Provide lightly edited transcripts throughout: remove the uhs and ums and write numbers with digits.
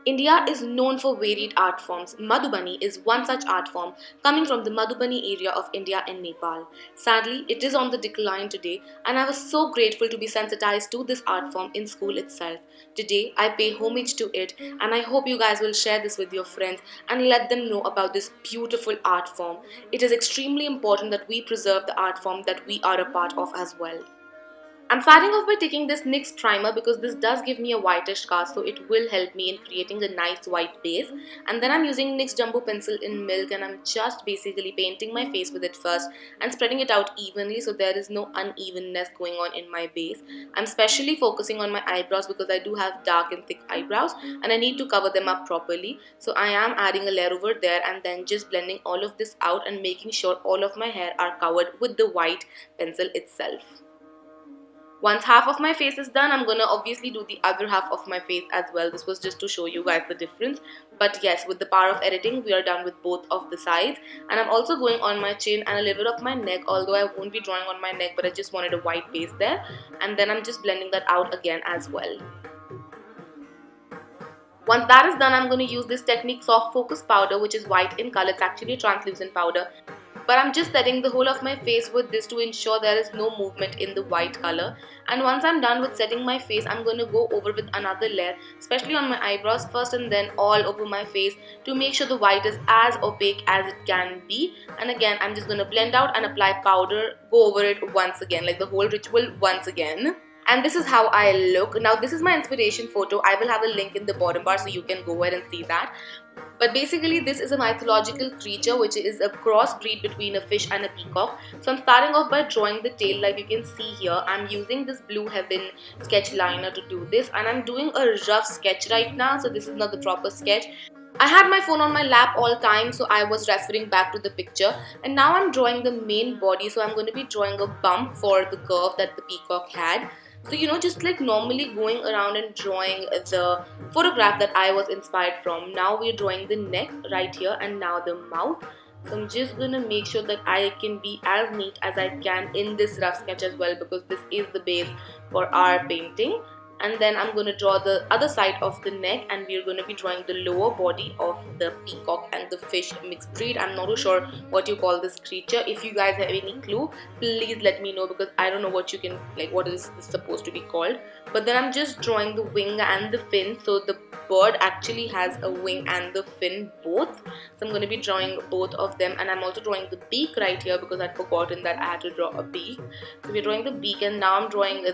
India is known for varied art forms. Madhubani is one such art form coming from the Madhubani area of India and Nepal. Sadly, it is on the decline today, and I was so grateful to be sensitized to this art form in school itself. Today, I pay homage to it, and I hope you guys will share this with your friends and let them know about this beautiful art form. It is extremely important that we preserve the art form that we are a part of as well. I'm starting off by taking this NYX primer because this does give me a whitish cast, so it will help me in creating a nice white base. And then I'm using NYX Jumbo Pencil in Milk, and I'm just basically painting my face with it first and spreading it out evenly so there is no unevenness going on in my base. I'm specially focusing on my eyebrows because I do have dark and thick eyebrows and I need to cover them up properly. So I am adding a layer over there and then just blending all of this out and making sure all of my hair are covered with the white pencil itself. Once half of my face is done, I'm gonna obviously do the other half of my face as well. This was just to show you guys the difference. But yes, with the power of editing, we are done with both of the sides. And I'm also going on my chin and a little bit of my neck, although I won't be drawing on my neck, but I just wanted a white base there. And then I'm just blending that out again as well. Once that is done, I'm going to use this Technic soft focus powder, which is white in color. It's actually a translucent powder. But I'm just setting the whole of my face with this to ensure there is no movement in the white color. And once I'm done with setting my face, I'm going to go over with another layer, especially on my eyebrows first and then all over my face to make sure the white is as opaque as it can be. And again, I'm just going to blend out and apply powder, go over it once again, like the whole ritual once again. And this is how I look. Now this is my inspiration photo. I will have a link in the bottom bar so you can go ahead and see that. But basically this is a mythological creature which is a crossbreed between a fish and a peacock. So I'm starting off by drawing the tail like you can see here. I'm using this Blue Heaven sketch liner to do this, and I'm doing a rough sketch right now, so this is not the proper sketch. I had my phone on my lap all time, so I was referring back to the picture, and now I'm drawing the main body. So I'm going to be drawing a bump for the curve that the peacock had. So just like normally going around and drawing the photograph that I was inspired from. Now we're drawing the neck right here and now the mouth. So I'm just gonna make sure that I can be as neat as I can in this rough sketch as well, because this is the base for our painting. And then I'm going to draw the other side of the neck, and we're going to be drawing the lower body of the peacock and the fish mixed breed. I'm not too sure what you call this creature. If you guys have any clue, please let me know, because I don't know what what is this supposed to be called. But then I'm just drawing the wing and the fin. So the bird actually has a wing and the fin both. So I'm going to be drawing both of them, and I'm also drawing the beak right here because I'd forgotten that I had to draw a beak. So we're drawing the beak, and now I'm drawing the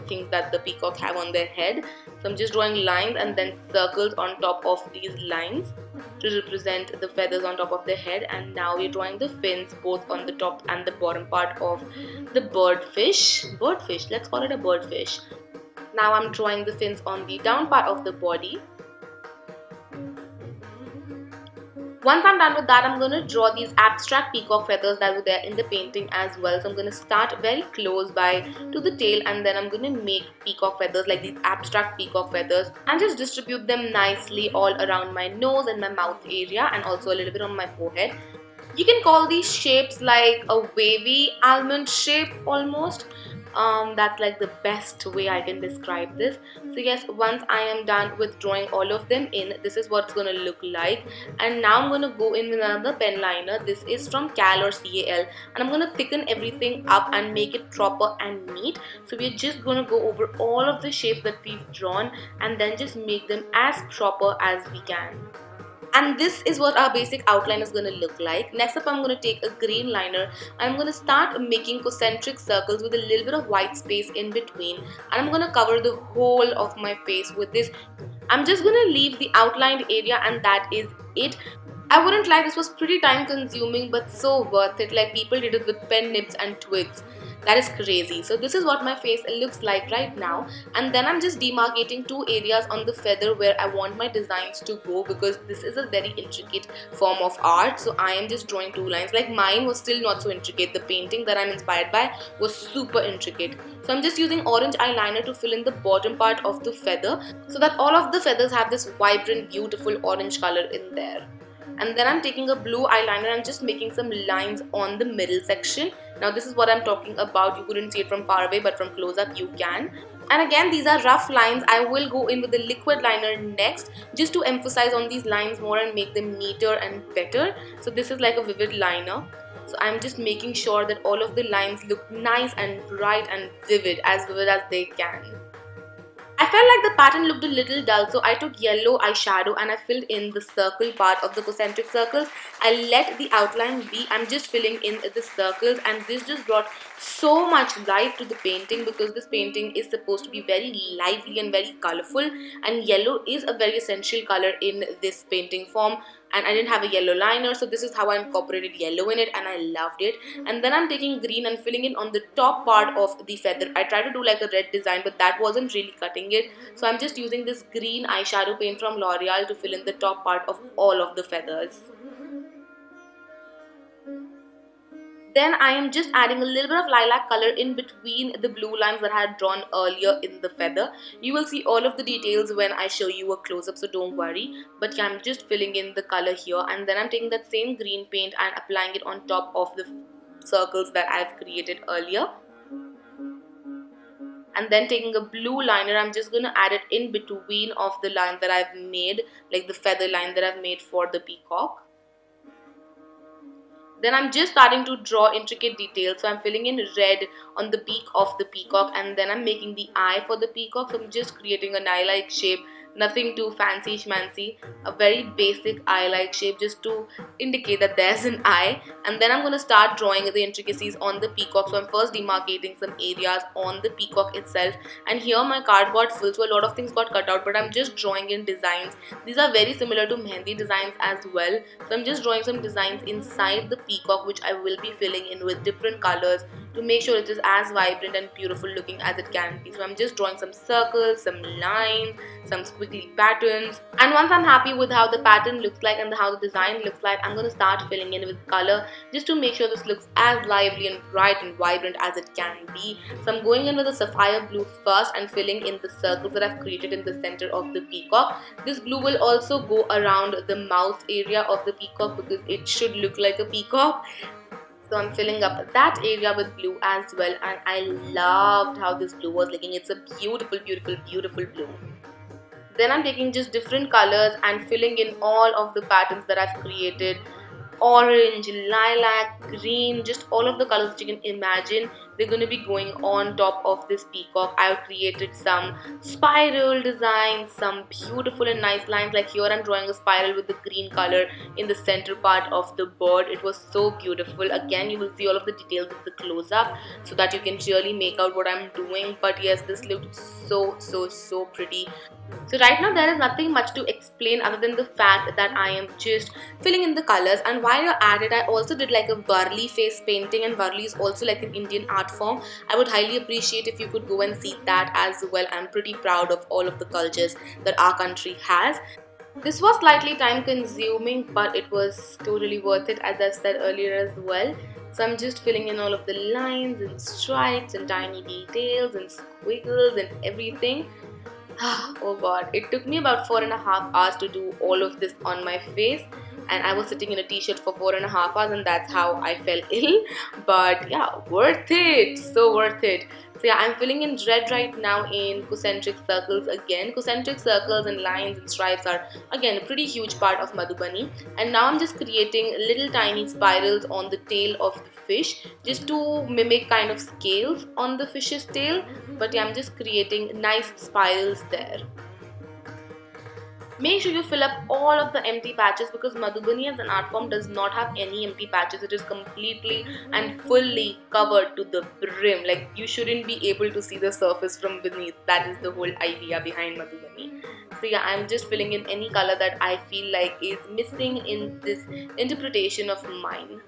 things that the peacock have on their head. So I'm just drawing lines and then circles on top of these lines to represent the feathers on top of their head. And now we're drawing the fins both on the top and the bottom part of the birdfish. Let's call it a birdfish. Now I'm drawing the fins on the down part of the body. Once I'm done with that, I'm going to draw these abstract peacock feathers that were there in the painting as well. So I'm going to start very close by to the tail, and then I'm going to make peacock feathers, like these abstract peacock feathers, and just distribute them nicely all around my nose and my mouth area, and also a little bit on my forehead. You can call these shapes like a wavy almond shape almost. That's like the best way I can describe this. So yes, once I am done with drawing all of them in, this is what it's gonna look like. And now I'm gonna go in with another pen liner. This is from C.A.L or C.A.L, and I'm gonna thicken everything up and make it proper and neat. So we're just gonna go over all of the shapes that we've drawn and then just make them as proper as we can. And this is what our basic outline is going to look like. Next up, I'm going to take a green liner. I'm going to start making concentric circles with a little bit of white space in between. And I'm going to cover the whole of my face with this. I'm just going to leave the outlined area, and that is it. I wouldn't lie, this was pretty time consuming but so worth it. Like, people did it with pen nibs and twigs. That is crazy. So this is what my face looks like right now, and then I'm just demarcating two areas on the feather where I want my designs to go, because this is a very intricate form of art. So I am just drawing two lines. Like, mine was still not so intricate. The painting that I'm inspired by was super intricate. So I'm just using orange eyeliner to fill in the bottom part of the feather so that all of the feathers have this vibrant, beautiful orange color in there. And then I'm taking a blue eyeliner and just making some lines on the middle section. Now this is what I'm talking about. You couldn't see it from far away, but from close up you can. And again, these are rough lines. I will go in with the liquid liner next, just to emphasize on these lines more and make them neater and better. So this is like a vivid liner. So I'm just making sure that all of the lines look nice and bright and vivid as they can. I felt like the pattern looked a little dull, so I took yellow eyeshadow and I filled in the circle part of the concentric circles. I let the outline be. I'm just filling in the circles, and this just brought so much life to the painting, because this painting is supposed to be very lively and very colorful, and yellow is a very essential color in this painting form. And I didn't have a yellow liner, so this is how I incorporated yellow in it, and I loved it. And then I'm taking green and filling in on the top part of the feather. I tried to do like a red design, but that wasn't really cutting it, so I'm just using this green eyeshadow paint from L'Oreal to fill in the top part of all of the feathers. Then I am just adding a little bit of lilac color in between the blue lines that I had drawn earlier in the feather. You will see all of the details when I show you a close-up, so don't worry. But yeah, I'm just filling in the color here, and then I'm taking that same green paint and applying it on top of the circles that I've created earlier. And then taking a blue liner, I'm just going to add it in between of the line that I've made, like the feather line that I've made for the peacock. Then I'm just starting to draw intricate details, so I'm filling in red on the beak of the peacock, and then I'm making the eye for the peacock. So I'm just creating an eye-like shape, nothing too fancy schmancy, a very basic eye-like shape just to indicate that there's an eye. And then I'm going to start drawing the intricacies on the peacock. So I'm first demarcating some areas on the peacock itself, and here my card got full, so a lot of things got cut out, but I'm just drawing in designs. These are very similar to mehendi designs as well, so I'm just drawing some designs inside the peacock, which I will be filling in with different colors to make sure it is as vibrant and beautiful looking as it can be. So I'm just drawing some circles, some lines, some squiggly patterns, and once I'm happy with how the pattern looks like and how the design looks like, I'm going to start filling in with color just to make sure this looks as lively and bright and vibrant as it can be. So I'm going in with the sapphire blue first and filling in the circles that I've created in the center of the peacock. This blue will also go around the mouth area of the peacock because it should look like a peacock. So I'm filling up that area with blue as well, and I loved how this blue was looking. It's a beautiful, beautiful, beautiful blue. Then I'm taking just different colors and filling in all of the patterns that I've created. Orange, lilac, green, just all of the colors that you can imagine. They're going to be going on top of this peacock. I've created some spiral designs, some beautiful and nice lines. Like here I'm drawing a spiral with the green color in the center part of the bird. It was so beautiful. Again, you will see all of the details of the close-up so that you can really make out what I'm doing. But yes, this looked so pretty. So right now there is nothing much to explain other than the fact that I am just filling in the colors. And while you're at it, I also did like a Burli face painting, and Burli is also like an Indian art form. I would highly appreciate if you could go and see that as well. I'm pretty proud of all of the cultures that our country has. This was slightly time consuming, but it was totally worth it, as I've said earlier as well. So I'm just filling in all of the lines and stripes and tiny details and squiggles and everything. Oh god, it took me about 4.5 hours to do all of this on my face, and I was sitting in a t-shirt for 4.5 hours, and that's how I fell ill. But yeah, worth it, so worth it. So yeah, I'm filling in red right now in concentric circles again. Concentric circles and lines and stripes are again a pretty huge part of Madhubani. And now I'm just creating little tiny spirals on the tail of the fish just to mimic kind of scales on the fish's tail. But yeah, I'm just creating nice spirals there. Make sure you fill up all of the empty patches, because Madhubani as an art form does not have any empty patches. It is completely and fully covered to the brim. Like, you shouldn't be able to see the surface from beneath. That is the whole idea behind Madhubani. So yeah, I'm just filling in any color that I feel like is missing in this interpretation of mine.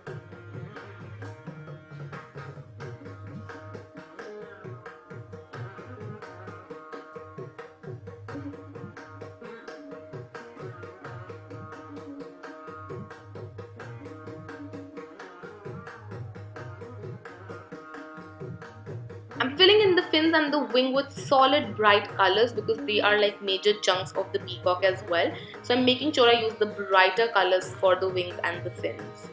I'm filling in the fins and the wing with solid bright colors because they are like major chunks of the peacock as well. So I'm making sure I use the brighter colors for the wings and the fins.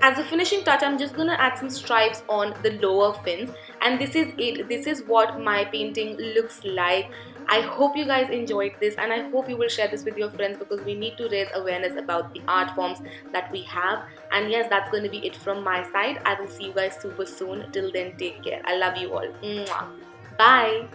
As a finishing touch, I'm just gonna add some stripes on the lower fins, and this is it. This is what my painting looks like. I hope you guys enjoyed this, and I hope you will share this with your friends, because we need to raise awareness about the art forms that we have. And yes, that's going to be it from my side. I will see you guys super soon. Till then, take care. I love you all. Mwah. Bye.